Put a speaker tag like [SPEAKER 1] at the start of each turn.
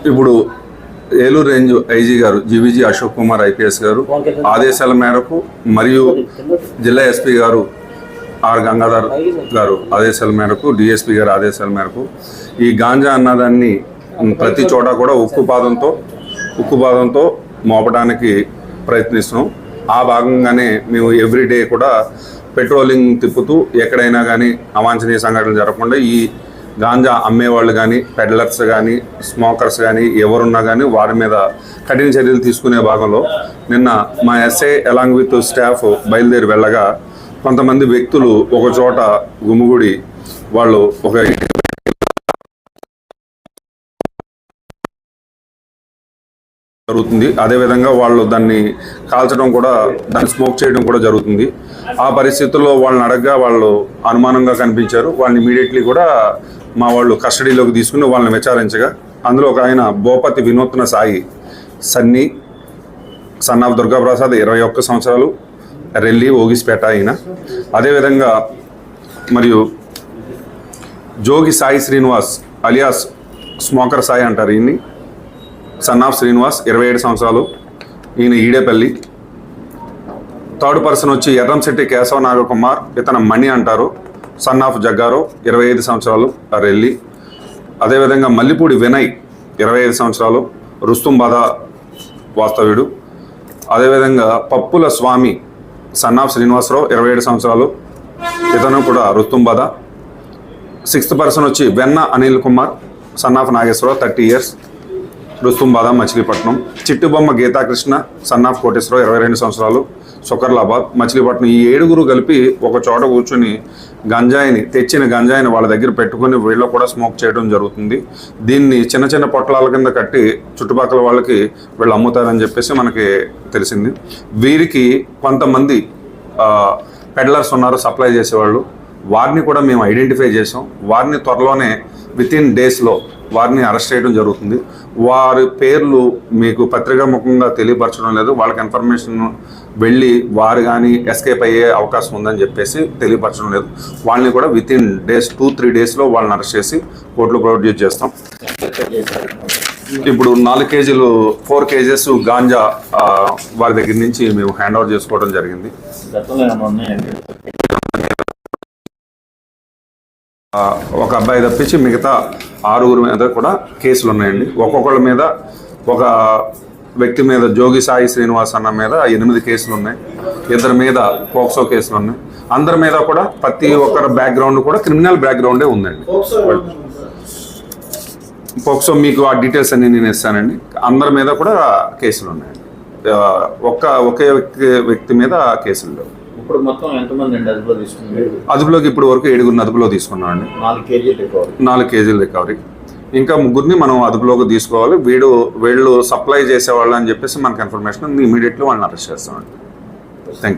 [SPEAKER 1] ఇప్పుడు Eluru range IG గారు GVG Ashok Kumar IPS గారు ఆదేశాల మేరకు మరియు జిల్లా ఎస్పీ గారు ఆర్ గంగాధర్ గారు ఆదేశాల మేరకు డిఎస్పీ గారు ఆదేశాల మేరకు ఈ గాంజా అన్నదాన్ని ప్రతి చోట కూడా ఉక్కుపాదంతో మోపడానికి ప్రయత్నిస్తున్నాం. ఆ భాగంగానే మేము ఎవ్రీడే కూడా పెట్రోలింగ్ తిప్పుతూ ఎక్కడైనా కానీ అవాంఛనీయ సంఘటనలు జరగకుండా ఈ గాంజా అమ్మేవాళ్ళు కానీ పెడ్లర్స్ కానీ స్మోకర్స్ కానీ ఎవరున్నా కానీ వారి మీద కఠిన చర్యలు తీసుకునే భాగంలో నిన్న మా ఎస్ఐ అలాంగ్ విత్ స్టాఫ్ బయలుదేరి వెళ్ళగా కొంతమంది వ్యక్తులు ఒక చోట గుమిగూడి వాళ్ళు ఒక జరుగుతుంది. అదేవిధంగా వాళ్ళు దాన్ని కాల్చడం కూడా దాన్ని స్మోక్ చేయడం కూడా జరుగుతుంది. ఆ పరిస్థితుల్లో వాళ్ళని అడగగా వాళ్ళు అనుమానంగా కనిపించారు. వాళ్ళని ఇమీడియట్లీ కూడా మా వాళ్ళు కస్టడీలోకి తీసుకుని వాళ్ళని విచారించగా అందులో ఒక ఆయన భూపతి వినూత్న సాయి సన్నీ సన్ ఆఫ్ దుర్గాప్రసాద్ 21 సంవత్సరాలు రెల్లి ఓగిస్పేట అయిన. అదేవిధంగా మరియు జోగి సాయి శ్రీనివాస్ అలియాస్ స్మోకర్ సాయి అంటారు ఈయన్ని, సన్ ఆఫ్ శ్రీనివాస్ 27 సంవత్సరాలు, ఈయన ఈడేపల్లి. థర్డ్ పర్సన్ వచ్చి ఎర్రంశెట్టి కేశవ నాగకుమార్, ఇతను మణి అంటారు, సన్ ఆఫ్ జగ్గారో 25 సంవత్సరాలు రెల్లి. అదేవిధంగా మల్లిపూడి వినయ్ 25 సంవత్సరాలు రుస్తుంబాద వాస్తవ్యుడు. అదేవిధంగా పప్పుల స్వామి సన్ ఆఫ్ శ్రీనివాసరావు 27 సంవత్సరాలు, ఇతను కూడా రుస్తుంబాద. సిక్స్త్ పర్సన్ వచ్చి Venna Anil Kumar son of Nageswara Rao 30 years Rustumbada Machilipatnam. Chittubomma Geethakrishna son of Koteswara Rao 22 సంవత్సరాలు సుకర్లాబాద్ మచిలీపట్నం. ఈ 7 కలిపి ఒక చోట కూర్చొని తెచ్చిన గంజాయిని వాళ్ళ దగ్గర పెట్టుకుని వీళ్ళు కూడా స్మోక్ చేయడం జరుగుతుంది. దీన్ని చిన్న చిన్న పొట్లాల కింద కట్టి చుట్టుపక్కల వాళ్ళకి వీళ్ళు అమ్ముతారని చెప్పేసి మనకి తెలిసింది. వీరికి కొంతమంది పెడ్లర్స్ ఉన్నారు, సప్లై చేసేవాళ్ళు. వారిని కూడా మేము ఐడెంటిఫై చేసాం. వారిని త్వరలోనే వితిన్ డేస్లో వారిని అరెస్ట్ చేయడం జరుగుతుంది. వారి పేర్లు మీకు పత్రికా ముఖంగా తెలియపరచడం లేదు. వాళ్ళకి ఇన్ఫర్మేషన్ వెళ్ళి వారు కానీ ఎస్కేప్ అయ్యే అవకాశం ఉందని చెప్పేసి తెలియపరచడం లేదు. వాళ్ళని కూడా వితిన్ డేస్ 2-3 డేస్లో వాళ్ళని అరెస్ట్ చేసి కోర్టులో ప్రొడ్యూస్ చేస్తాం. ఇప్పుడు 4 కేజెస్ గాంజా వారి దగ్గర నుంచి మేము హ్యాండ్ ఓవర్ చేసుకోవడం జరిగింది. ఒక అబ్బాయి తప్పించి మిగతా 6 మీద కూడా కేసులు ఉన్నాయండి. ఒక్కొక్కళ్ళ మీద ఒక వ్యక్తి మీద జోగి సాయి శ్రీనివాస్ అన్న మీద 8 కేసులు ఉన్నాయి. 2 మీద పోక్సో కేసులు ఉన్నాయి. అందరి మీద కూడా ప్రతి ఒక్కరి బ్యాక్గ్రౌండ్ కూడా క్రిమినల్ బ్యాక్గ్రౌండే ఉందండి. పోక్సో మీకు ఆ డీటెయిల్స్ అన్ని నేను ఇస్తానండి. అందరి మీద కూడా కేసులు ఉన్నాయండి. ఒకే వ్యక్తి మీద కేసులు లేవు.
[SPEAKER 2] ఇప్పుడు మొత్తం ఎంతమంది అండి అదుపులో తీసుకున్నారు?
[SPEAKER 1] అదుపులోకి ఇప్పుడు వరకు 7 అదుపులో తీసుకున్నాం అండి. 4 కేజీలు రికవరీ. ఇంకా 3 మనం అదుపులోకి తీసుకోవాలి. వీళ్ళు సప్లై చేసేవాళ్ళు అని చెప్పేసి మనకు ఇన్ఫర్మేషన్ ఉంది. ఇమీడియట్లీ వాళ్ళని అరెస్ట్ చేస్తామండి. Thank you.